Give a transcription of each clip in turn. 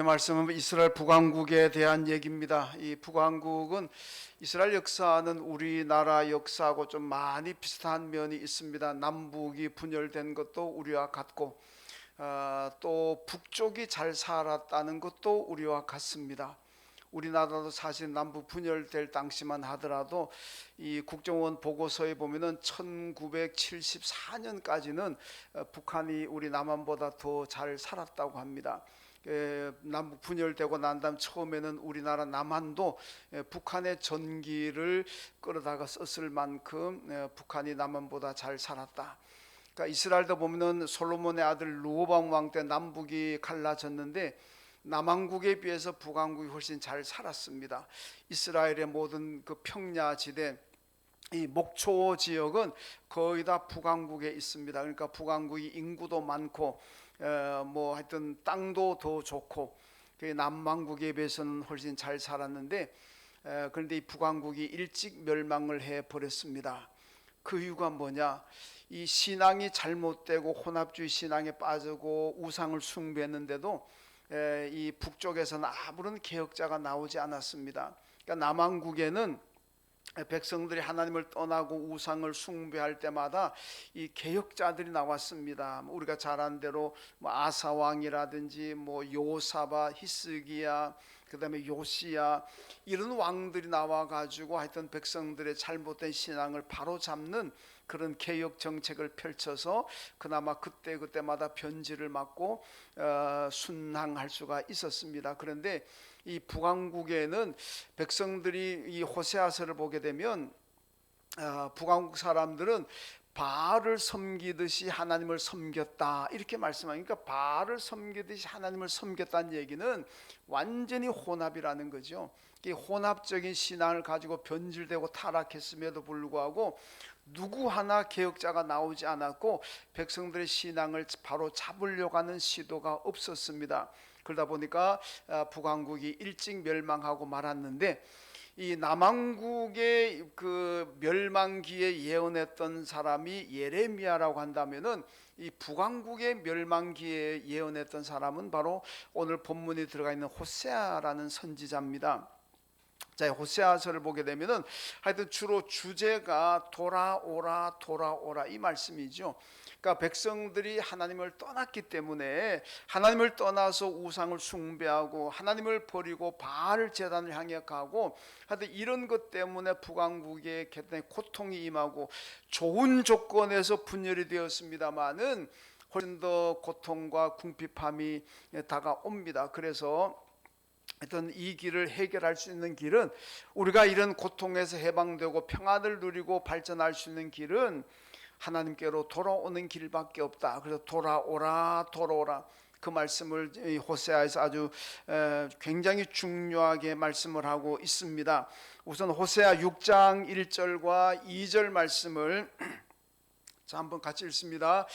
말씀은 이스라엘 북왕국에 대한 얘기입니다. 이 북왕국은 이스라엘 역사는 우리나라 역사하고 좀 많이 비슷한 면이 있습니다. 남북이 분열된 것도 우리와 같고 또 북쪽이 잘 살았다는 것도 우리와 같습니다. 우리나라도 사실 남북 분열될 당시만 하더라도 이 국정원 보고서에 보면은 1974년까지는 북한이 우리 남한보다 더 잘 살았다고 합니다. 남북 분열되고 난 다음 처음에는 우리나라 남한도 북한의 전기를 끌어다가 썼을 만큼 북한이 남한보다 잘 살았다. 그러니까 이스라엘도 보면은 솔로몬의 아들 르호보암 왕 때 남북이 갈라졌는데 남왕국에 비해서 북왕국이 훨씬 잘 살았습니다. 이스라엘의 모든 그 평야지대, 이 목초 지역은 거의 다 북왕국에 있습니다. 그러니까 북왕국이 인구도 많고 뭐 하여튼 땅도 더 좋고 남왕국에 비해서는 훨씬 잘 살았는데 그런데 이 북왕국이 일찍 멸망을 해 버렸습니다. 그 이유가 뭐냐? 이 신앙이 잘못되고 혼합주의 신앙에 빠지고 우상을 숭배했는데도 이 북쪽에서는 아무런 개혁자가 나오지 않았습니다. 그러니까 남왕국에는 백성들이 하나님을 떠나고 우상을 숭배할 때마다 이 개혁자들이 나왔습니다. 우리가 잘 아는 대로 아사 왕이라든지 요사바, 히스기야, 그다음에 요시야, 이런 왕들이 나와 가지고 하여튼 백성들의 잘못된 신앙을 바로잡는 그런 개혁 정책을 펼쳐서 그나마 그때마다 변질을 막고 순항할 수가 있었습니다. 그런데 이 북왕국에는 백성들이 이 호세아서를 보게 되면 북왕국 사람들은 바알을 섬기듯이 하나님을 섬겼다 이렇게 말씀하니까, 바알을 섬기듯이 하나님을 섬겼다는 얘기는 완전히 혼합이라는 거죠. 이 혼합적인 신앙을 가지고 변질되고 타락했음에도 불구하고 누구 하나 개혁자가 나오지 않았고 백성들의 신앙을 바로 잡으려고 하는 시도가 없었습니다. 그러다 보니까 북왕국이 일찍 멸망하고 말았는데, 이 남왕국의 그 멸망기에 예언했던 사람이 예레미야라고 한다면은 이 북왕국의 멸망기에 예언했던 사람은 바로 오늘 본문에 들어가 있는 호세아라는 선지자입니다. 자, 호세아서를 보게 되면은 하여튼 주로 주제가 돌아오라 돌아오라 이 말씀이죠. 그러니까 백성들이 하나님을 떠났기 때문에, 하나님을 떠나서 우상을 숭배하고 하나님을 버리고 바알 제단을 향해 가고, 하여튼 이런 것 때문에 북왕국에 굉장히 고통이 임하고 좋은 조건에서 분열이 되었습니다마는 훨씬 더 고통과 궁핍함이 다가옵니다. 그래서 하여튼 이 길을 해결할 수 있는 길은, 우리가 이런 고통에서 해방되고 평안을 누리고 발전할 수 있는 길은 하나님께로 돌아오는 길밖에 없다. 그래서 돌아오라 돌아오라, 그 말씀을 호세아에서 아주 굉장히 중요하게 말씀을 하고 있습니다. 우선 호세아 6장 1절과 2절 말씀을 자, 한번 같이 읽습니다.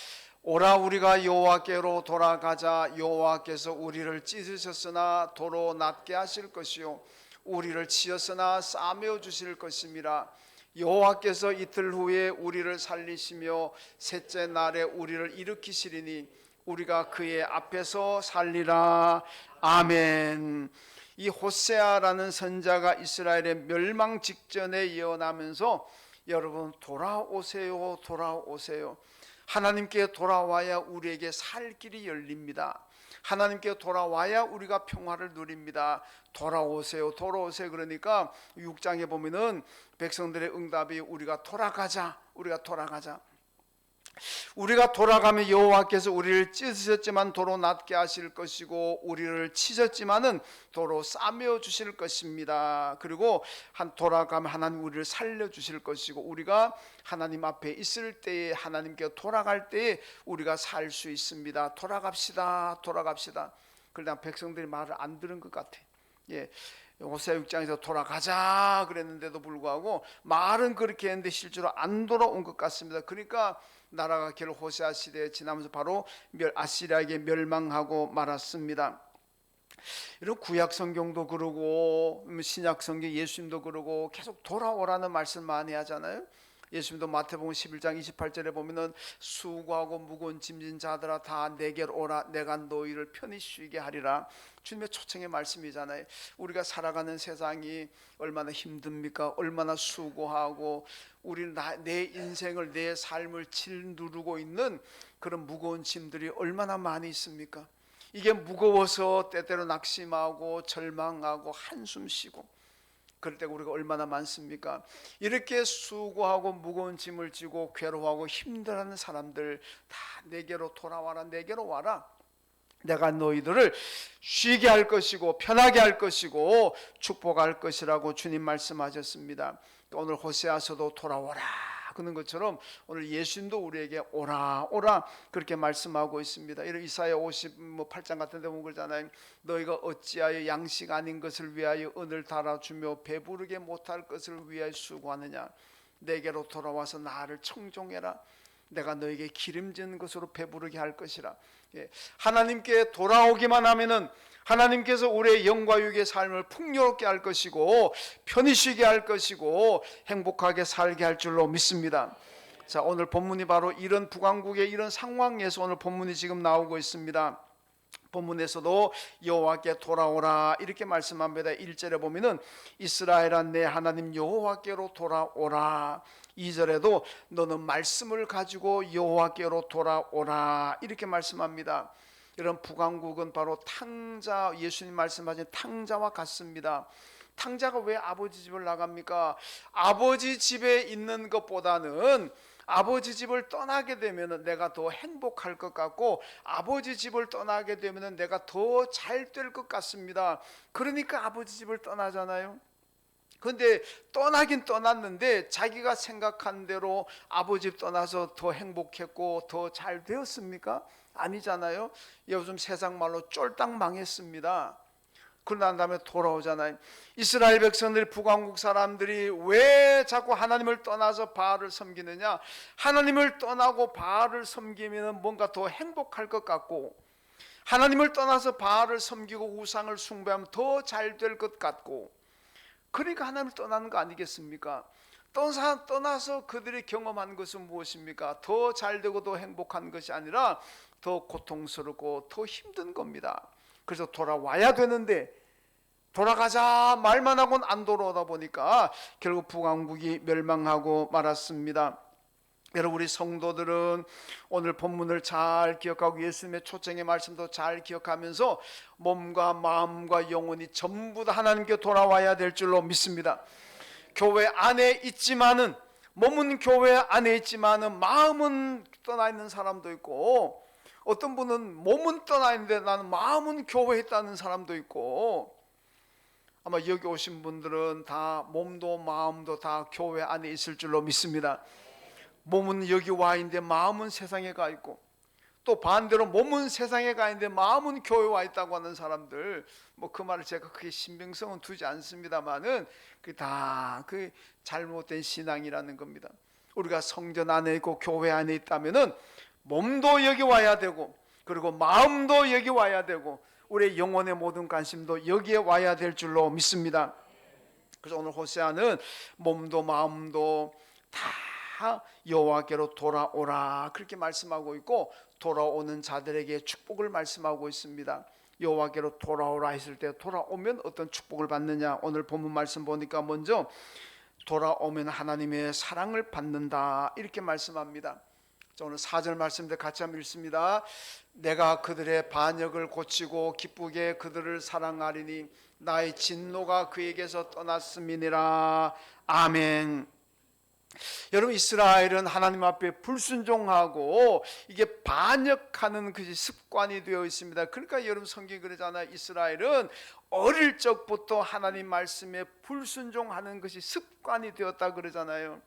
오라 우리가 여호와께로 돌아가자. 여호와께서 우리를 찢으셨으나 도로 낫게 하실 것이요 우리를 치었으나 싸매어 주실 것임이라. 여호와께서 이틀 후에 우리를 살리시며 셋째 날에 우리를 일으키시리니 우리가 그의 앞에서 살리라. 아멘. 이 호세아라는 선자가 이스라엘의 멸망 직전에 예언하면서, 여러분 돌아오세요 돌아오세요, 하나님께 돌아와야 우리에게 살 길이 열립니다. 하나님께 돌아와야 우리가 평화를 누립니다. 돌아오세요 돌아오세요. 그러니까 6장에 보면은 백성들의 응답이 우리가 돌아가자, 우리가 돌아가자. 우리가 돌아가면 여호와께서 우리를 찢으셨지만 도로 낫게 하실 것이고 우리를 치셨지만은 도로 싸매어 주실 것입니다. 그리고 돌아가면 하나님 우리를 살려 주실 것이고, 우리가 하나님 앞에 있을 때에, 하나님께 돌아갈 때에 우리가 살 수 있습니다. 돌아갑시다 돌아갑시다. 그러나 백성들이 말을 안 들은 것 같아. 호세아 6장에서 돌아가자 그랬는데도 불구하고 말은 그렇게 했는데 실제로 안 돌아온 것 같습니다. 그러니까 나라가 결국 호세아 시대에 지나면서 바로 아시리아에게 멸망하고 말았습니다. 이런 구약 성경도 그러고 신약 성경 예수님도 그러고 계속 돌아오라는 말씀 많이 하잖아요. 예수님도 마태복음 11장 28절에 보면은 수고하고 무거운 짐진 자들아 다 내게로 오라 내가 너희를 편히 쉬게 하리라. 주님의 초청의 말씀이잖아요. 우리가 살아가는 세상이 얼마나 힘듭니까? 얼마나 수고하고 내 인생을 내 삶을 짓누르고 있는 그런 무거운 짐들이 얼마나 많이 있습니까? 이게 무거워서 때때로 낙심하고 절망하고 한숨 쉬고 그럴 때가 우리가 얼마나 많습니까? 이렇게 수고하고 무거운 짐을 지고 괴로워하고 힘들어하는 사람들 다 내게로 돌아와라 내게로 와라. 내가 너희들을 쉬게 할 것이고 편하게 할 것이고 축복할 것이라고 주님 말씀하셨습니다. 오늘 호세아서도 돌아오라 그런 것처럼 오늘 예수님도 우리에게 오라 오라 그렇게 말씀하고 있습니다. 이런 이사야 58장 같은 데 보면 그러잖아요. 너희가 어찌하여 양식 아닌 것을 위하여 은을 달아주며 배부르게 못할 것을 위하여 수고하느냐. 내게로 돌아와서 나를 청종해라. 내가 너에게 기름진 것으로 배부르게 할 것이라. 하나님께 돌아오기만 하면은 하나님께서 우리의 영과 육의 삶을 풍요롭게 할 것이고 편히 쉬게 할 것이고 행복하게 살게 할 줄로 믿습니다. 자, 오늘 본문이 바로 이런 북왕국의 이런 상황에서 오늘 본문이 지금 나오고 있습니다. 본문에서도 여호와께 돌아오라 이렇게 말씀합니다. 1절에 보면은 이스라엘아 내 하나님 여호와께로 돌아오라. 2절에도 너는 말씀을 가지고 여호와께로 돌아오라 이렇게 말씀합니다. 이런 북왕국은 바로 탕자, 예수님 말씀하신 탕자와 같습니다. 탕자가 왜 아버지 집을 나갑니까? 아버지 집에 있는 것보다는 아버지 집을 떠나게 되면 내가 더 행복할 것 같고 아버지 집을 떠나게 되면 내가 더 잘 될 것 같습니다. 그러니까 아버지 집을 떠나잖아요. 근데 떠나긴 떠났는데 자기가 생각한 대로 아버지 집 떠나서 더 행복했고 더 잘 되었습니까? 아니잖아요. 요즘 세상 말로 쫄딱 망했습니다. 그러고 난 다음에 돌아오잖아요. 이스라엘 백성들이 북왕국 사람들이 왜 자꾸 하나님을 떠나서 바알을 섬기느냐. 하나님을 떠나고 바알을 섬기면 뭔가 더 행복할 것 같고 하나님을 떠나서 바알을 섬기고 우상을 숭배하면 더 잘 될 것 같고 그러니까 하나님을 떠나는 거 아니겠습니까? 떠나서 그들이 경험한 것은 무엇입니까? 더 잘되고 더 행복한 것이 아니라 더 고통스럽고 더 힘든 겁니다. 그래서 돌아와야 되는데 돌아가자 말만 하고는 안 돌아오다 보니까 결국 북왕국이 멸망하고 말았습니다. 여러분 우리 성도들은 오늘 본문을 잘 기억하고 예수님의 초청의 말씀도 잘 기억하면서 몸과 마음과 영혼이 전부 다 하나님께 돌아와야 될 줄로 믿습니다. 교회 안에 있지만은 몸은 교회 안에 있지만은 마음은 떠나 있는 사람도 있고 어떤 분은 몸은 떠나 있는데 나는 마음은 교회에 있다는 사람도 있고 아마 여기 오신 분들은 다 몸도 마음도 다 교회 안에 있을 줄로 믿습니다. 몸은 여기 와 있는데 마음은 세상에 가 있고 또 반대로 몸은 세상에 가 있는데 마음은 교회에 와 있다고 하는 사람들 뭐 그 말을 제가 크게 신빙성은 두지 않습니다만은 그 다 그 잘못된 신앙이라는 겁니다. 우리가 성전 안에 있고 교회 안에 있다면은 몸도 여기 와야 되고 그리고 마음도 여기 와야 되고 우리의 영혼의 모든 관심도 여기에 와야 될 줄로 믿습니다. 그래서 오늘 호세아는 몸도 마음도 다 여호와께로 돌아오라 그렇게 말씀하고 있고 돌아오는 자들에게 축복을 말씀하고 있습니다. 여호와께로 돌아오라 했을 때 돌아오면 어떤 축복을 받느냐. 오늘 본문 말씀 보니까 먼저 돌아오면 하나님의 사랑을 받는다 이렇게 말씀합니다. 오늘 4절 말씀들 같이 한번 읽습니다. 내가 그들의 반역을 고치고 기쁘게 그들을 사랑하리니 나의 진노가 그에게서 떠났음이니라. 아멘. 여러분 이스라엘은 하나님 앞에 불순종하고 이게 반역하는 것이 습관이 되어 있습니다. 그러니까 여러분 성경이 그러잖아요. 이스라엘은 어릴 적부터 하나님 말씀에 불순종하는 것이 습관이 되었다 그러잖아요.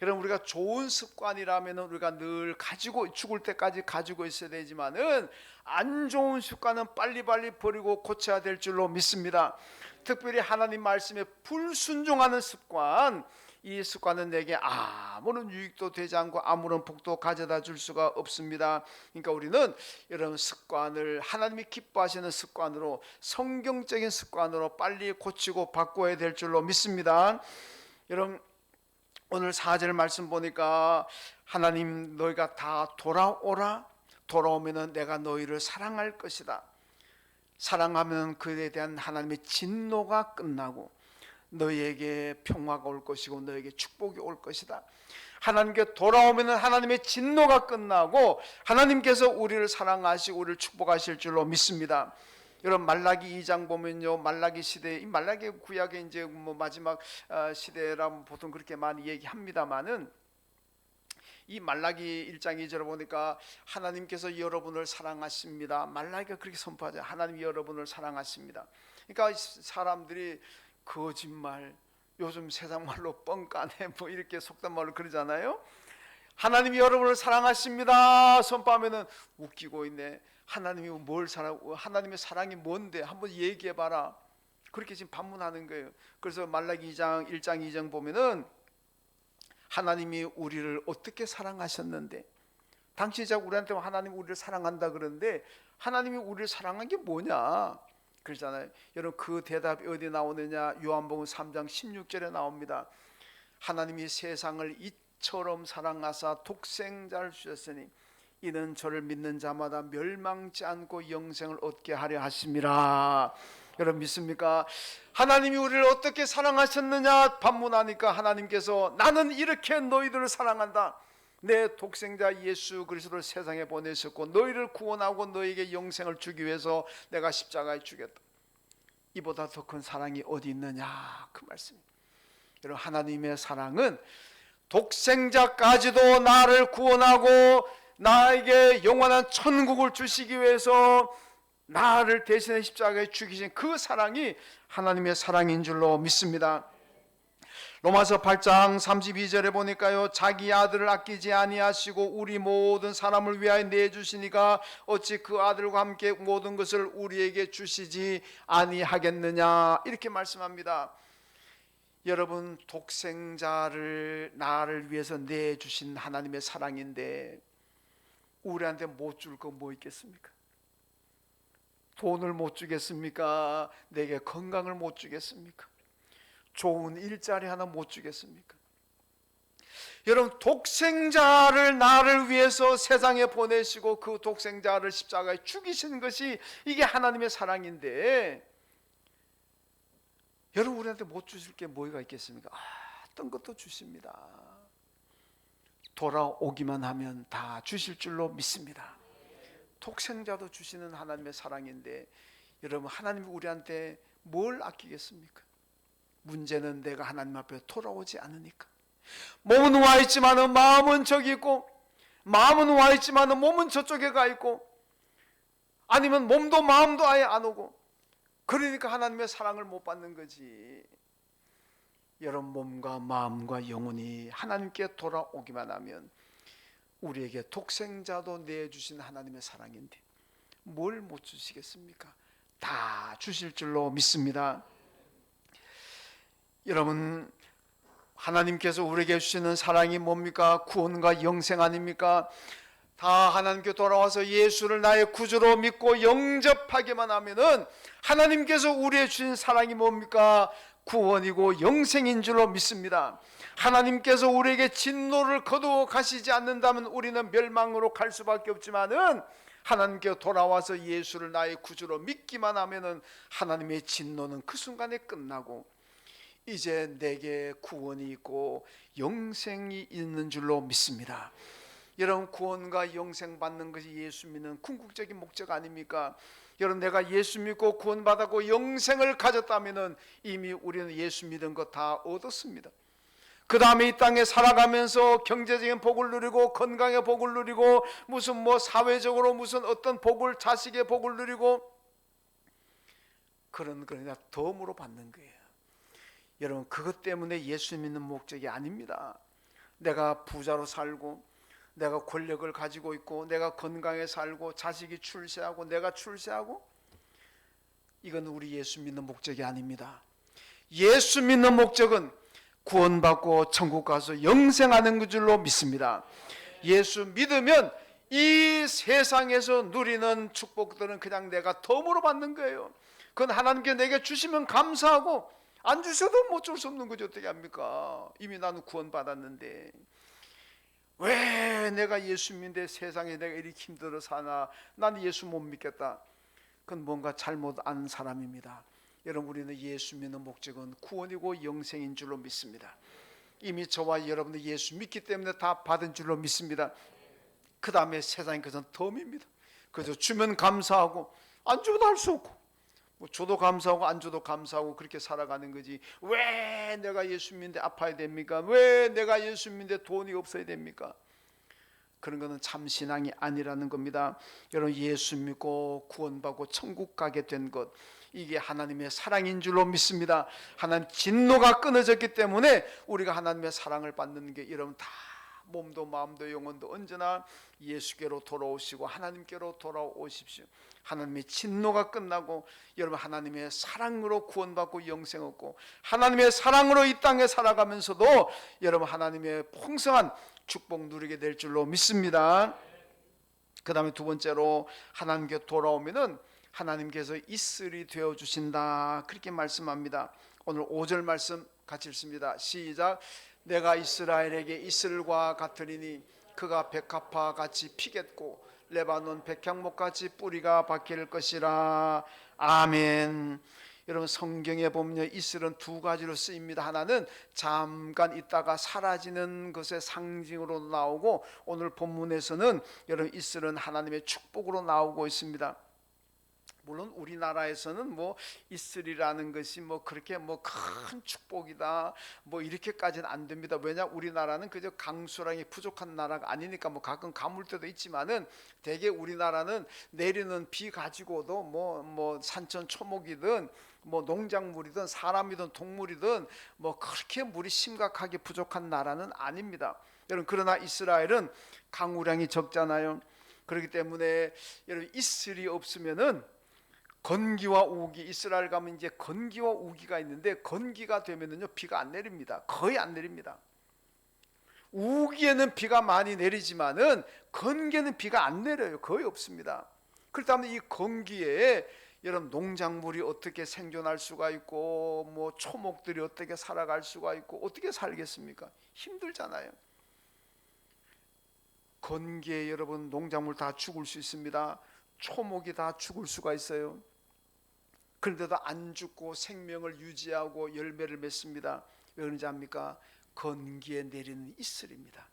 여러분 우리가 좋은 습관이라면 우리가 늘 가지고 죽을 때까지 가지고 있어야 되지만은 안 좋은 습관은 빨리빨리 버리고 고쳐야 될 줄로 믿습니다. 특별히 하나님 말씀에 불순종하는 습관, 이 습관은 내게 아무런 유익도 되지 않고 아무런 복도 가져다 줄 수가 없습니다. 그러니까 우리는 이런 습관을 하나님이 기뻐하시는 습관으로 성경적인 습관으로 빨리 고치고 바꿔야 될 줄로 믿습니다. 여러분 오늘 4절 말씀 보니까 하나님 너희가 다 돌아오라. 돌아오면은 내가 너희를 사랑할 것이다. 사랑하면 그에 대한 하나님의 진노가 끝나고 너희에게 평화가 올 것이고 너희에게 축복이 올 것이다. 하나님께 돌아오면은 하나님의 진노가 끝나고 하나님께서 우리를 사랑하시고 우리를 축복하실 줄로 믿습니다. 여러분 말라기 2장 보면요, 말라기 시대, 이 말라기 구약의 이제 뭐 마지막 시대라면 보통 그렇게 많이 얘기합니다만은 이 말라기 1장 2절을 보니까 하나님께서 여러분을 사랑하십니다. 말라기가 그렇게 선포하죠. 하나님이 여러분을 사랑하십니다. 그러니까 사람들이 거짓말, 요즘 세상 말로 뻥까네 뭐 이렇게 속단 말로 그러잖아요. 하나님이 여러분을 사랑하십니다 선포하면은 웃기고 있네. 하나님이 뭘 사랑, 하나님의 사랑이 뭔데 한번 얘기해봐라. 그렇게 지금 반문하는 거예요. 그래서 말라기 2장 1장 2장 보면은 하나님이 우리를 어떻게 사랑하셨는데, 당신이 자꾸 우리한테 하나님이 우리를 사랑한다 그러는데 하나님이 우리를 사랑한 게 뭐냐 그러잖아요. 여러분 그 대답이 어디 나오느냐, 요한복음 3장 16절에 나옵니다. 하나님이 세상을 이처럼 사랑하사 독생자를 주셨으니 이는 저를 믿는 자마다 멸망치 않고 영생을 얻게 하려 하심이라. 여러분 믿습니까? 하나님이 우리를 어떻게 사랑하셨느냐 반문하니까 하나님께서 나는 이렇게 너희들을 사랑한다. 내 독생자 예수 그리스도를 세상에 보내셨고 너희를 구원하고 너희에게 영생을 주기 위해서 내가 십자가에 죽였다. 이보다 더 큰 사랑이 어디 있느냐 그 말씀입니다. 여러분 하나님의 사랑은 독생자까지도 나를 구원하고 나에게 영원한 천국을 주시기 위해서 나를 대신해 십자가에 죽이신 그 사랑이 하나님의 사랑인 줄로 믿습니다. 로마서 8장 32절에 보니까요, 자기 아들을 아끼지 아니하시고 우리 모든 사람을 위하여 내주시니까 어찌 그 아들과 함께 모든 것을 우리에게 주시지 아니하겠느냐 이렇게 말씀합니다. 여러분 독생자를 나를 위해서 내주신 하나님의 사랑인데 우리한테 못 줄 거 뭐 있겠습니까? 돈을 못 주겠습니까? 내게 건강을 못 주겠습니까? 좋은 일자리 하나 못 주겠습니까? 여러분 독생자를 나를 위해서 세상에 보내시고 그 독생자를 십자가에 죽이신 것이 이게 하나님의 사랑인데 여러분 우리한테 못 주실 게 뭐가 있겠습니까? 어떤 것도 주십니다. 돌아오기만 하면 다 주실 줄로 믿습니다. 독생자도 주시는 하나님의 사랑인데 여러분 하나님이 우리한테 뭘 아끼겠습니까? 문제는 내가 하나님 앞에 돌아오지 않으니까. 몸은 와 있지만은 마음은 저기 있고, 마음은 와 있지만은 몸은 저쪽에 가 있고, 아니면 몸도 마음도 아예 안 오고, 그러니까 하나님의 사랑을 못 받는 거지. 여러분 몸과 마음과 영혼이 하나님께 돌아오기만 하면 우리에게 독생자도 내주신 하나님의 사랑인데 뭘 못 주시겠습니까? 다 주실 줄로 믿습니다. 여러분 하나님께서 우리에게 주시는 사랑이 뭡니까? 구원과 영생 아닙니까? 다 하나님께 돌아와서 예수를 나의 구주로 믿고 영접하기만 하면은 하나님께서 우리에게 주신 사랑이 뭡니까? 구원이고 영생인 줄로 믿습니다. 하나님께서 우리에게 진노를 거두어 가시지 않는다면 우리는 멸망으로 갈 수밖에 없지만은 하나님께 돌아와서 예수를 나의 구주로 믿기만 하면은 하나님의 진노는 그 순간에 끝나고 이제 내게 구원이 있고 영생이 있는 줄로 믿습니다. 여러분 구원과 영생 받는 것이 예수 믿는 궁극적인 목적 아닙니까? 여러분 내가 예수 믿고 구원받았고 영생을 가졌다면 이미 우리는 예수 믿은 거 다 얻었습니다. 그 다음에 이 땅에 살아가면서 경제적인 복을 누리고 건강의 복을 누리고 무슨 뭐 사회적으로 무슨 어떤 복을 자식의 복을 누리고 그런 그냥 덤으로 받는 거예요. 여러분 그것 때문에 예수 믿는 목적이 아닙니다. 내가 부자로 살고 내가 권력을 가지고 있고 내가 건강에 살고 자식이 출세하고 내가 출세하고 이건 우리 예수 믿는 목적이 아닙니다. 예수 믿는 목적은 구원받고 천국 가서 영생하는 줄로 믿습니다. 예수 믿으면 이 세상에서 누리는 축복들은 그냥 내가 덤으로 받는 거예요. 그건 하나님께 내게 주시면 감사하고 안 주셔도 뭐 어쩔 수 없는 거죠. 어떻게 합니까? 이미 나는 구원받았는데 왜 내가 예수 믿는데 세상에 내가 이렇게 힘들어 사나? 나는 예수 못 믿겠다. 그건 뭔가 잘못 안 사람입니다. 여러분, 우리는 예수 믿는 목적은 구원이고 영생인 줄로 믿습니다. 이미 저와 여러분들 예수 믿기 때문에 다 받은 줄로 믿습니다. 그 다음에 세상이 그것은 덤입니다. 그래서 주면 감사하고 안 줘도 할 수 없고, 뭐 줘도 감사하고 안 줘도 감사하고 그렇게 살아가는 거지. 왜 내가 예수 믿는데 아파야 됩니까? 왜 내가 예수 믿는데 돈이 없어야 됩니까? 그런 거는 참 신앙이 아니라는 겁니다. 여러분, 예수 믿고 구원받고 천국 가게 된 것, 이게 하나님의 사랑인 줄로 믿습니다. 하나님 진노가 끊어졌기 때문에 우리가 하나님의 사랑을 받는 게, 여러분, 다 몸도 마음도 영혼도 언제나 예수께로 돌아오시고 하나님께로 돌아오십시오. 하나님의 진노가 끝나고 여러분 하나님의 사랑으로 구원받고 영생 얻고 하나님의 사랑으로 이 땅에 살아가면서도 여러분 하나님의 풍성한 축복 누리게 될 줄로 믿습니다. 그 다음에 두 번째로 하나님께 돌아오면은 하나님께서 이슬이 되어 주신다, 그렇게 말씀합니다. 오늘 5절 말씀 같이 읽습니다. 시작. 내가 이스라엘에게 이슬과 같으리니 그가 백합화 같이 피겠고 레바논 백향목같이 뿌리가 박힐 것이라. 아멘. 여러분, 성경에 보면 이슬은 두 가지로 쓰입니다. 하나는 잠깐 있다가 사라지는 것의 상징으로 나오고, 오늘 본문에서는 여러분 이슬은 하나님의 축복으로 나오고 있습니다. 물론 우리나라에서는 뭐 이슬이라는 것이 뭐 그렇게 뭐 큰 축복이다 뭐 이렇게까지는 안 됩니다. 왜냐, 우리나라는 그저 강수량이 부족한 나라가 아니니까. 뭐 가끔 가물 때도 있지만은 대개 우리나라는 내리는 비 가지고도 뭐 산천 초목이든 뭐 농작물이든 사람이든 동물이든 뭐 그렇게 물이 심각하게 부족한 나라는 아닙니다. 여러분, 그러나 이스라엘은 강우량이 적잖아요. 그렇기 때문에 여러분 이슬이 없으면은 건기와 우기, 이스라엘 가면 이제 건기와 우기가 있는데, 건기가 되면은요 비가 안 내립니다. 거의 안 내립니다. 우기에는 비가 많이 내리지만은 건기에는 비가 안 내려요. 거의 없습니다. 그렇다면 이 건기에 여러분 농작물이 어떻게 생존할 수가 있고, 뭐 초목들이 어떻게 살아갈 수가 있고, 어떻게 살겠습니까? 힘들잖아요. 건기에 여러분 농작물 다 죽을 수 있습니다. 초목이 다 죽을 수가 있어요. 그런데도 안 죽고 생명을 유지하고 열매를 맺습니다. 왜 그런지 압니까? 건기에 내리는 이슬입니다.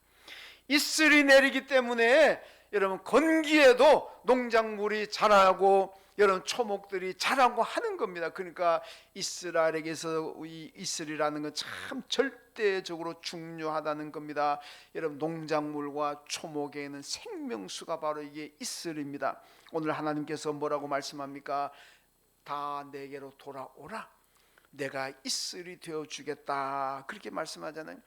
이슬이 내리기 때문에 여러분 건기에도 농작물이 자라고 여러분 초목들이 자라고 하는 겁니다. 그러니까 이스라엘에게서 이 이슬이라는 건 참 절대적으로 중요하다는 겁니다. 여러분 농작물과 초목에는 생명수가 바로 이게 이슬입니다. 오늘 하나님께서 뭐라고 말씀합니까? 다 내게로 돌아오라, 내가 이슬이 되어주겠다, 그렇게 말씀하잖아요.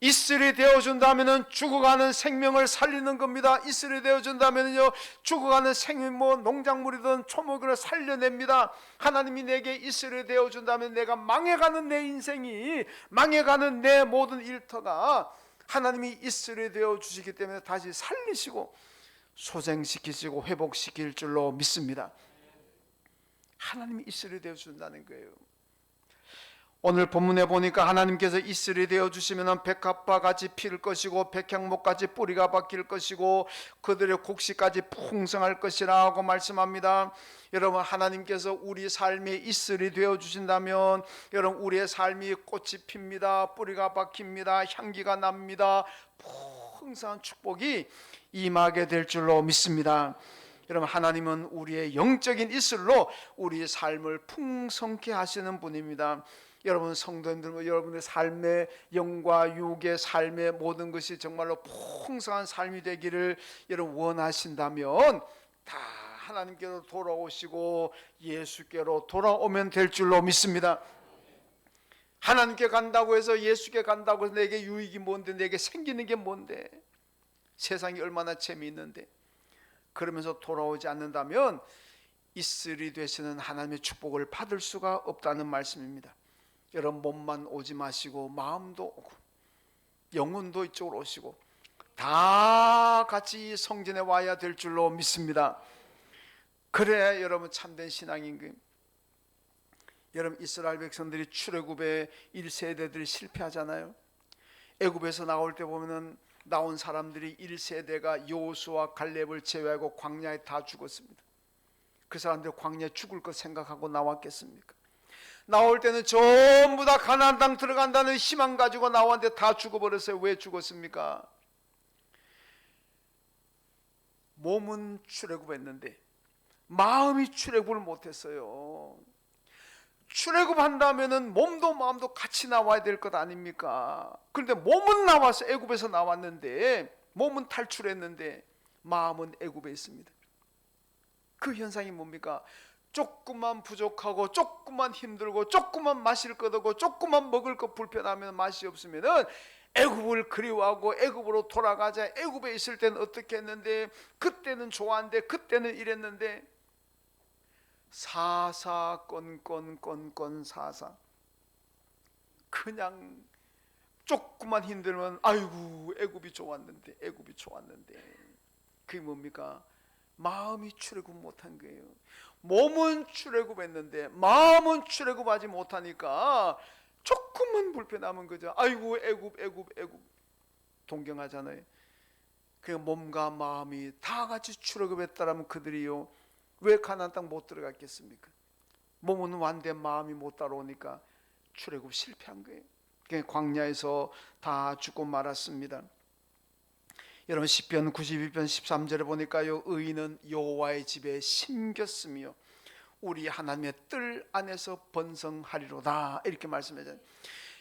이슬이 되어준다면 죽어가는 생명을 살리는 겁니다. 이슬이 되어준다면요 죽어가는 생명, 뭐 농작물이든 초목을 살려냅니다. 하나님이 내게 이슬이 되어준다면 내가 망해가는 내 인생이, 망해가는 내 모든 일터가 하나님이 이슬이 되어주시기 때문에 다시 살리시고 소생시키시고 회복시킬 줄로 믿습니다. 하나님이 이슬이 되어준다는 거예요. 오늘 본문에 보니까 하나님께서 이슬이 되어주시면 백합화 같이 필 것이고 백향목같이 뿌리가 박힐 것이고 그들의 곡식까지 풍성할 것이라고 말씀합니다. 여러분, 하나님께서 우리 삶에 이슬이 되어주신다면 여러분 우리의 삶이 꽃이 핍니다. 뿌리가 박힙니다. 향기가 납니다. 풍성한 축복이 임하게 될 줄로 믿습니다. 여러분, 하나님은 우리의 영적인 이슬로 우리의 삶을 풍성케 하시는 분입니다. 여러분 성도님들, 여러분의 삶의 영과 육의 삶의 모든 것이 정말로 풍성한 삶이 되기를 여러분 원하신다면 다 하나님께로 돌아오시고 예수께로 돌아오면 될 줄로 믿습니다. 하나님께 간다고 해서, 예수께 간다고 해서 내게 유익이 뭔데, 내게 생기는 게 뭔데, 세상이 얼마나 재미있는데, 그러면서 돌아오지 않는다면 이슬이 되시는 하나님의 축복을 받을 수가 없다는 말씀입니다. 여러분, 몸만 오지 마시고 마음도 오고 영혼도 이쪽으로 오시고 다 같이 성전에 와야 될 줄로 믿습니다. 그래야 여러분 참된 신앙인 거예요. 여러분, 이스라엘 백성들이 출애굽의 1세대들이 실패하잖아요. 애굽에서 나올 때 보면은 나온 사람들이 1세대가 여호수아 갈렙을 제외하고 광야에 다 죽었습니다. 그 사람들 광야에 죽을 것 생각하고 나왔겠습니까? 나올 때는 전부 다 가나안 땅 들어간다는 희망 가지고 나왔는데 다 죽어버렸어요. 왜 죽었습니까? 몸은 출애굽했는데 마음이 출애굽을 못했어요. 출애굽한다면은 몸도 마음도 같이 나와야 될 것 아닙니까? 그런데 몸은 나와서 애굽에서 나왔는데, 몸은 탈출했는데 마음은 애굽에 있습니다. 그 현상이 뭡니까? 조금만 부족하고 조금만 힘들고 조금만 마실 것 없고 조금만 먹을 것 불편하면 맛이 없으면은 애굽을 그리워하고 애굽으로 돌아가자. 애굽에 있을 때는 어떻게 했는데, 그때는 좋았는데, 그때는 이랬는데, 사사건건건건 사사. 그냥 조금만 힘들면 아이고 애굽이 좋았는데, 애굽이 좋았는데. 그게 뭡니까? 마음이 출애굽 못한 거예요. 몸은 출애굽했는데 마음은 출애굽하지 못하니까 조금만 불편하면 그죠. 아이고 애굽 애굽 애굽 동경하잖아요. 그 몸과 마음이 다 같이 출애굽했다라면 그들이요 왜 가나안 땅 못 들어갔겠습니까? 몸은 왔는데 마음이 못 따라오니까 출애굽 실패한 거예요. 광야에서 다 죽고 말았습니다. 여러분, 시편 92편 13절에 보니까요, 의인은 여호와의 집에 심겼으며 우리 하나님의 뜰 안에서 번성하리로다, 이렇게 말씀하잖아요.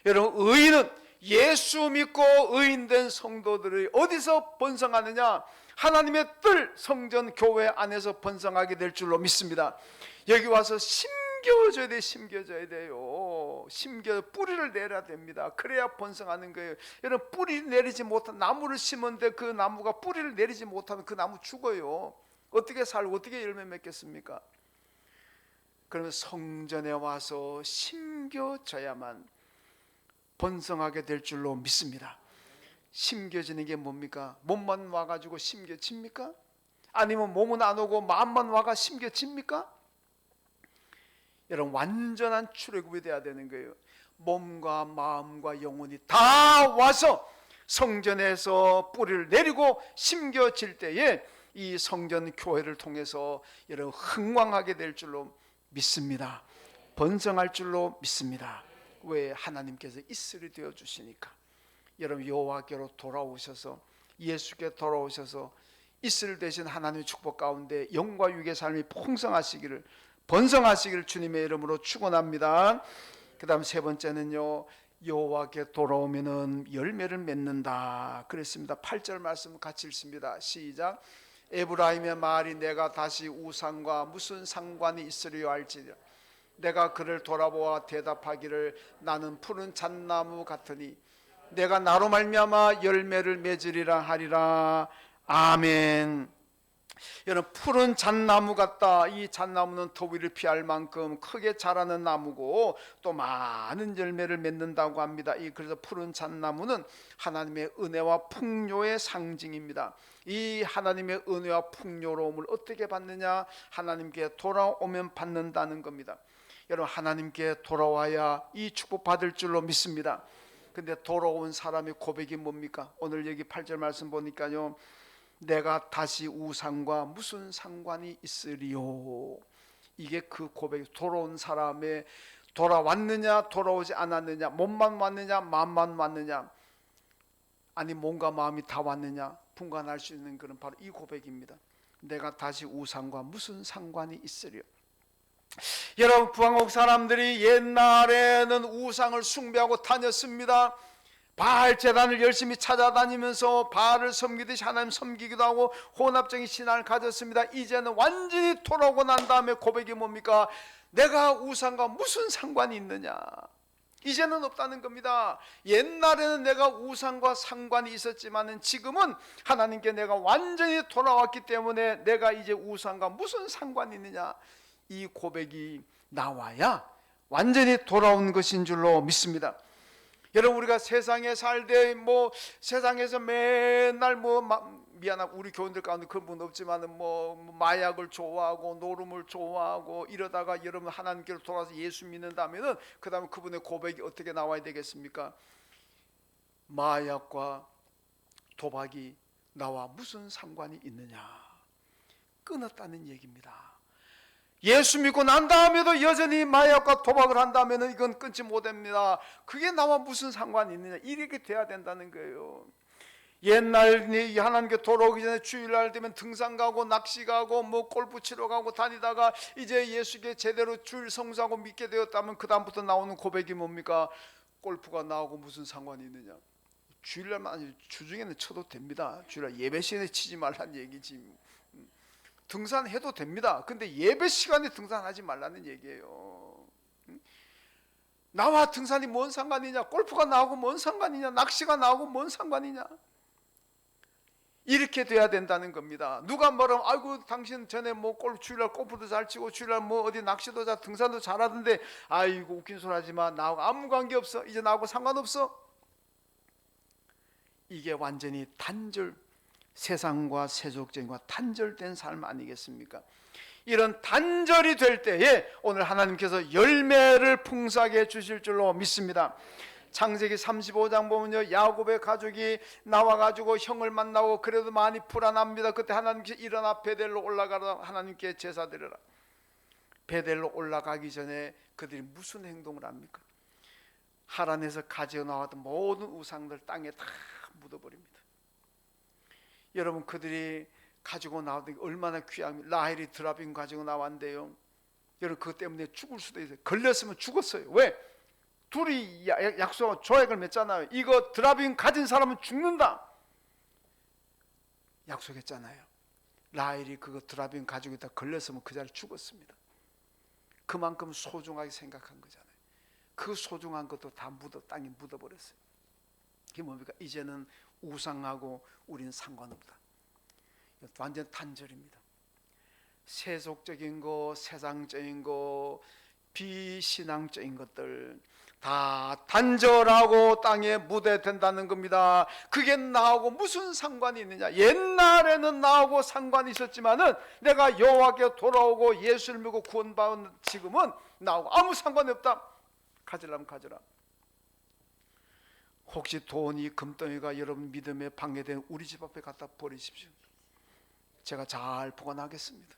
여러분, 의인은 예수 믿고 의인된 성도들이 어디서 번성하느냐? 하나님의 뜰, 성전 교회 안에서 번성하게 될 줄로 믿습니다. 여기 와서 심겨져야 돼. 심겨져야 돼요. 심겨 뿌리를 내려야 됩니다. 그래야 번성하는 거예요. 여러분, 뿌리 내리지 못한 나무를 심었는데 그 나무가 뿌리를 내리지 못하면 그 나무 죽어요. 어떻게 살고 어떻게 열매 맺겠습니까? 그러면 성전에 와서 심겨져야만 번성하게 될 줄로 믿습니다. 심겨지는 게 뭡니까? 몸만 와가지고 심겨집니까? 아니면 몸은 안 오고 마음만 와가 심겨집니까? 여러분, 완전한 출애굽이 돼야 되는 거예요. 몸과 마음과 영혼이 다 와서 성전에서 뿌리를 내리고 심겨질 때에 이 성전 교회를 통해서 여러분 흥왕하게 될 줄로 믿습니다. 번성할 줄로 믿습니다. 왜? 하나님께서 이슬이 되어 주시니까. 여러분, 여호와께로 돌아오셔서 예수께 돌아오셔서 이슬 되신 하나님의 축복 가운데 영과 육의 삶이 풍성하시기를, 번성하시기를 주님의 이름으로 축원합니다. 그 다음 세 번째는요, 여호와께 돌아오면은 열매를 맺는다 그랬습니다. 8절 말씀 같이 읽습니다. 시작. 에브라임의 말이 내가 다시 우상과 무슨 상관이 있으리요 할지니라. 내가 그를 돌아보아 대답하기를 나는 푸른 잣나무 같으니 내가 나로 말미암아 열매를 맺으리라 하리라. 아멘. 여러분, 푸른 잣나무 같다. 이 잣나무는 더위를 피할 만큼 크게 자라는 나무고 또 많은 열매를 맺는다고 합니다. 그래서 푸른 잣나무는 하나님의 은혜와 풍요의 상징입니다. 이 하나님의 은혜와 풍요로움을 어떻게 받느냐? 하나님께 돌아오면 받는다는 겁니다. 여러분, 하나님께 돌아와야 이 축복 받을 줄로 믿습니다. 근데 돌아온 사람의 고백이 뭡니까? 오늘 여기 8절 말씀 보니까요, 내가 다시 우상과 무슨 상관이 있으리요. 이게 그 고백. 돌아온 사람의 돌아왔느냐 돌아오지 않았느냐, 몸만 왔느냐 마음만 왔느냐, 아니 몸과 마음이 다 왔느냐 분간할 수 있는 그런 바로 이 고백입니다. 내가 다시 우상과 무슨 상관이 있으리요. 여러분, 부왕국 사람들이 옛날에는 우상을 숭배하고 다녔습니다. 바알 제단을 열심히 찾아다니면서 바알을 섬기듯이 하나님 섬기기도 하고 혼합적인 신앙을 가졌습니다. 이제는 완전히 돌아오고 난 다음에 고백이 뭡니까? 내가 우상과 무슨 상관이 있느냐? 이제는 없다는 겁니다. 옛날에는 내가 우상과 상관이 있었지만은 지금은 하나님께 내가 완전히 돌아왔기 때문에 내가 이제 우상과 무슨 상관이 있느냐? 이 고백이 나와야 완전히 돌아온 것인 줄로 믿습니다. 여러분, 우리가 세상에 살 때 세상에서 맨날 미안하고 우리 교인들 가운데 그런 분 없지만은 뭐 마약을 좋아하고 노름을 좋아하고 이러다가 여러분 하나님께로 돌아서 예수 믿는다면은 그 다음에 그분의 고백이 어떻게 나와야 되겠습니까? 마약과 도박이 나와 무슨 상관이 있느냐? 끊었다는 얘기입니다. 예수 믿고 난 다음에도 여전히 마약과 도박을 한다면 이건 끊지 못합니다. 그게 나와 무슨 상관이 있느냐? 이렇게 돼야 된다는 거예요. 옛날 하나님께 돌아오기 전에 주일날 되면 등산 가고 낚시 가고 뭐 골프 치러 가고 다니다가 이제 예수께 제대로 주일 성수하고 믿게 되었다면 그 다음부터 나오는 고백이 뭡니까? 골프가 나오고 무슨 상관이 있느냐? 주일날만 아니 주중에는 쳐도 됩니다. 주일날 예배 시간에 치지 말란 얘기지. 등산해도 됩니다. 근데 예배 시간에 등산하지 말라는 얘기예요. 나와 등산이 뭔 상관이냐? 골프가 나오고 뭔 상관이냐? 낚시가 나오고 뭔 상관이냐? 이렇게 돼야 된다는 겁니다. 누가 말하면 아이고 당신 전에 뭐 주일날 골프도 잘 치고 주일날 뭐 어디 낚시도 잘 등산도 잘하던데 아이고 웃긴 소리 하지 마. 나하고 아무 관계 없어. 이제 나하고 상관없어. 이게 완전히 단절, 세상과 세속적인과 단절된 삶 아니겠습니까? 이런 단절이 될 때에 오늘 하나님께서 열매를 풍성하게 주실 줄로 믿습니다. 창세기 35장 보면요, 야곱의 가족이 나와가지고 형을 만나고 그래도 많이 불안합니다. 그때 하나님께서 일어나 베델로 올라가라, 하나님께 제사 드려라. 베델로 올라가기 전에 그들이 무슨 행동을 합니까? 하란에서 가지고 나왔던 모든 우상들 땅에 다 묻어버립니다. 여러분, 그들이 가지고 나왔던 게 얼마나 귀합니까? 라헬이 드라빔 가지고 나왔는데요, 여러분 그것 때문에 죽을 수도 있어요. 걸렸으면 죽었어요. 왜? 둘이 약속 조약을 맺잖아요. 이거 드라빔 가진 사람은 죽는다 약속했잖아요. 라헬이 그거 드라빔 가지고 있다 걸렸으면 그 자리에 죽었습니다. 그만큼 소중하게 생각한 거잖아요. 그 소중한 것도 다 땅에 묻어버렸어요. 그게 뭡니까? 이제는 우상하고 우리는 상관없다. 완전 단절입니다. 세속적인 거, 세상적인 거, 비신앙적인 것들 다 단절하고 땅에 묻어된다는 겁니다. 그게 나하고 무슨 상관이 있느냐? 옛날에는 나하고 상관이 있었지만은 내가 여호와께 돌아오고 예수를 믿고 구원받은 지금은 나하고 아무 상관이 없다. 가지라면 가져라. 혹시 돈이 금덩이가 여러분 믿음에 방해된 우리 집 앞에 갖다 버리십시오. 제가 잘 보관하겠습니다.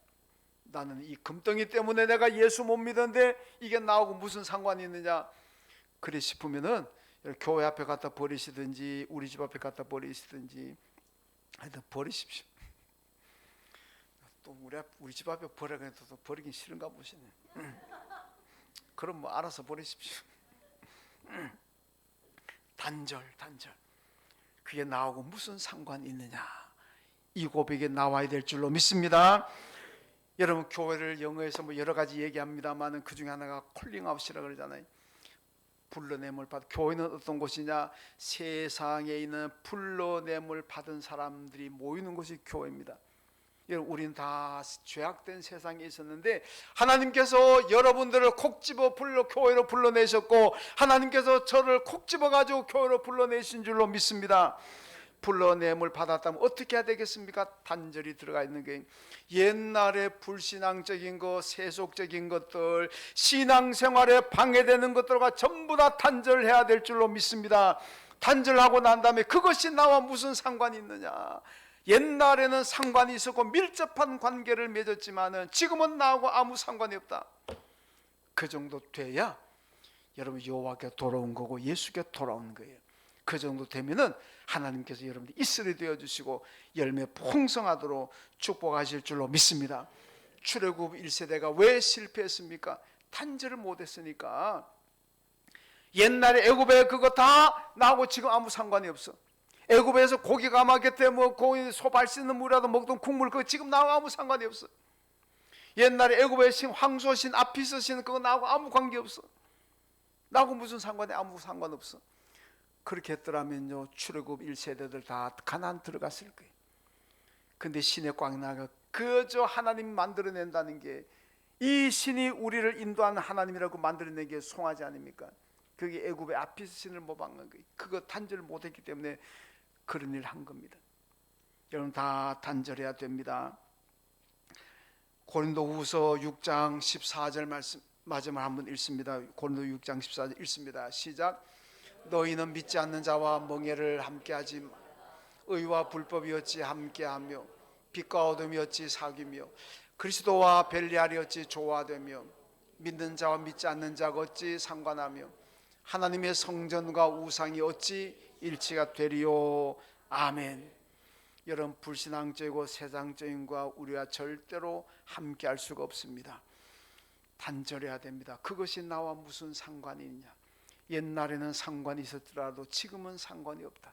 나는 이 금덩이 때문에 내가 예수 못 믿었는데 이게 나하고 무슨 상관이 있느냐? 그래 싶으면은 교회 앞에 갖다 버리시든지 우리 집 앞에 갖다 버리시든지 하여튼 버리십시오. 또 우리 집 앞에 버리라고 해도 또 버리긴 싫은가 보시네. 그럼 뭐 알아서 버리십시오. 단절. 그게 나하고 무슨 상관이 있느냐? 이 고백에 나와야 될 줄로 믿습니다. 여러분, 교회를 영어에서 뭐 여러 가지 얘기합니다만은 그 중에 하나가 콜링아웃이라고 그러잖아요. 불러냄을 받. 교회는 어떤 곳이냐? 세상에 있는 불러냄을 받은 사람들이 모이는 곳이 교회입니다. 여러분, 우리는 다 죄악된 세상에 있었는데 하나님께서 여러분들을 콕 집어 교회로 불러내셨고 하나님께서 저를 콕 집어 가지고 교회로 불러내신 줄로 믿습니다. 불러냄을 받았다면 어떻게 해야 되겠습니까? 단절이 들어가 있는 게 옛날에 불신앙적인 것, 세속적인 것들, 신앙생활에 방해되는 것들과 전부 다 단절해야 될 줄로 믿습니다. 단절하고 난 다음에 그것이 나와 무슨 상관이 있느냐? 옛날에는 상관이 있었고 밀접한 관계를 맺었지만은 지금은 나하고 아무 상관이 없다. 그 정도 돼야 여러분 여호와께 돌아온 거고 예수께 돌아온 거예요. 그 정도 되면은 하나님께서 여러분들 이슬이 되어 주시고 열매 풍성하도록 축복하실 줄로 믿습니다. 출애굽 1세대가 왜 실패했습니까? 단절을 못했으니까. 옛날에 애굽에 그거 다 나하고 지금 아무 상관이 없어. 애굽에서 고기 가마겟대 뭐 고기 소발 씻는 물이라도 먹던 국물 그거 지금 나하고 아무 상관이 없어. 옛날에 애굽의 신 황소신 아피스 신 그거 나하고 아무 관계 없어. 나하고 무슨 상관이 아무 상관없어. 그렇게 했더라면요 출애굽 1세대들 다 가나안 들어갔을 거예요. 근데 신의 꽝 나가 그저 하나님 만들어낸다는 게 이 신이 우리를 인도하는 하나님이라고 만들어낸 게 송아지 아닙니까? 그게 애굽의 아피스 신을 모방한 거예요. 그거 단절 못했기 때문에 그런 일을 한 겁니다. 여러분 다 단절해야 됩니다. 고린도후서 6장 14절 말씀 마지막 한번 읽습니다. 고린도 6장 14절 읽습니다. 시작. 너희는 믿지 않는 자와 멍에를 함께하지 의와 불법이 어찌 함께하며 빛과 어둠이 어찌 사귀며 그리스도와 벨리알이 어찌 조화되며 믿는 자와 믿지 않는 자가 어찌 상관하며 하나님의 성전과 우상이 어찌 일치가 되리요. 아멘. 여러분 불신앙적이고 세상적인 것과 우리와 절대로 함께할 수가 없습니다. 단절해야 됩니다. 그것이 나와 무슨 상관이 있냐. 옛날에는 상관이 있었더라도 지금은 상관이 없다.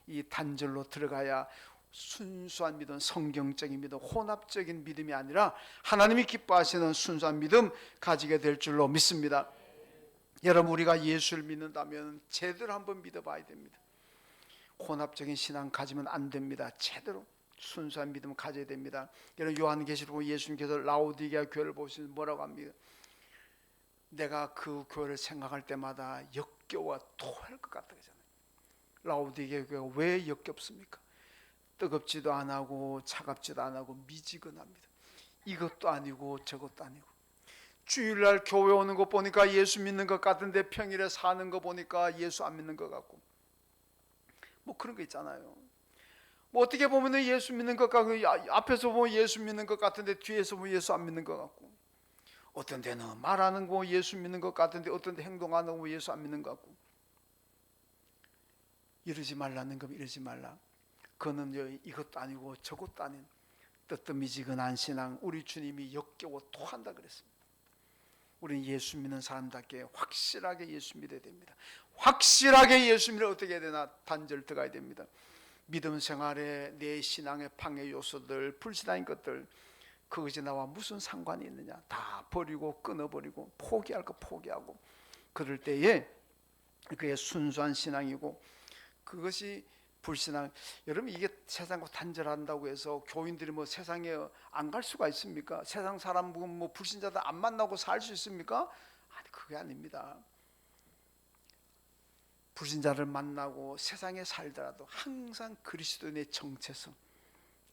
이 단절로 들어가야 순수한 믿음, 성경적인 믿음, 혼합적인 믿음이 아니라 하나님이 기뻐하시는 순수한 믿음 가지게 될 줄로 믿습니다. 여러분 우리가 예수를 믿는다면 제대로 한번 믿어봐야 됩니다. 혼합적인 신앙 가지면 안 됩니다. 제대로 순수한 믿음 가져야 됩니다. 여러분 요한계시록 예수님께서 라오디게아 교회를 보시면서 뭐라고 합니까? 내가 그 교회를 생각할 때마다 역겨워 토할 것 같다 그러잖아요. 라오디게아 교회가 왜 역겹습니까? 뜨겁지도 안 하고 차갑지도 안 하고 미지근합니다. 이것도 아니고 저것도 아니고 주일날 교회 오는 거 보니까 예수 믿는 것 같은데 평일에 사는 거 보니까 예수 안 믿는 것 같고 뭐 그런 거 있잖아요. 뭐 어떻게 보면 예수 믿는 것 같고 앞에서 보면 예수 믿는 것 같은데 뒤에서 보면 예수 안 믿는 것 같고 어떤 데는 말하는 거 예수 믿는 것 같은데 어떤 데 행동하는 거 예수 안 믿는 것 같고 이러지 말라는 거 이러지 말라. 그거는 이것도 아니고 저것도 아닌 뜨뜻미지근한 신앙 우리 주님이 역겨워 토한다 그랬습니다. 우리는 예수 믿는 사람답게 확실하게 예수 믿어야 됩니다. 확실하게 예수 믿으면 어떻게 해야 되나 단절 들어가야 됩니다. 믿음 생활에 내 신앙의 방해 요소들 불신앙인 것들 그것이 나와 무슨 상관이 있느냐 다 버리고 끊어버리고 포기할 거 포기하고 그럴 때에 그게 순수한 신앙이고 그것이 불신앙. 여러분 이게 세상과 단절한다고 해서 교인들이 뭐 세상에 안 갈 수가 있습니까? 세상 사람 뭐 불신자들 안 만나고 살 수 있습니까? 아니 그게 아닙니다. 불신자를 만나고 세상에 살더라도 항상 그리스도인의 정체성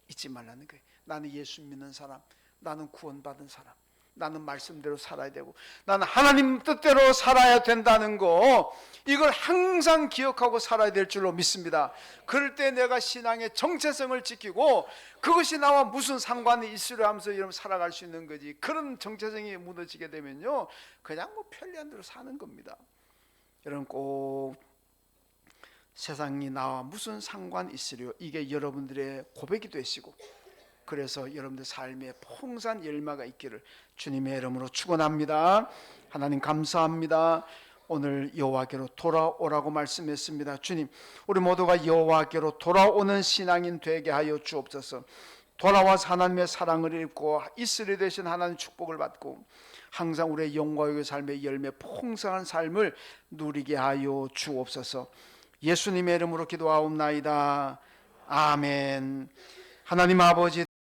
잊지 말라는 거예요. 나는 예수 믿는 사람, 나는 구원받은 사람, 나는 말씀대로 살아야 되고 나는 하나님 뜻대로 살아야 된다는 거 이걸 항상 기억하고 살아야 될 줄로 믿습니다. 그럴 때 내가 신앙의 정체성을 지키고 그것이 나와 무슨 상관이 있으려 하면서 여러분 살아갈 수 있는 거지. 그런 정체성이 무너지게 되면요 그냥 뭐 편리한 대로 사는 겁니다. 여러분 꼭 세상이 나와 무슨 상관 있으려 이게 여러분들의 고백이 되시고 그래서 여러분들 삶에 풍성한 열매가 있기를 주님의 이름으로 축원합니다. 하나님 감사합니다. 오늘 여호와께로 돌아오라고 말씀했습니다. 주님 우리 모두가 여호와께로 돌아오는 신앙인 되게 하여 주옵소서. 돌아와서 하나님의 사랑을 입고 이스라엘 되신 하나님의 축복을 받고 항상 우리의 영광의 삶의 열매 풍성한 삶을 누리게 하여 주옵소서. 예수님의 이름으로 기도하옵나이다. 아멘. 하나님 아버지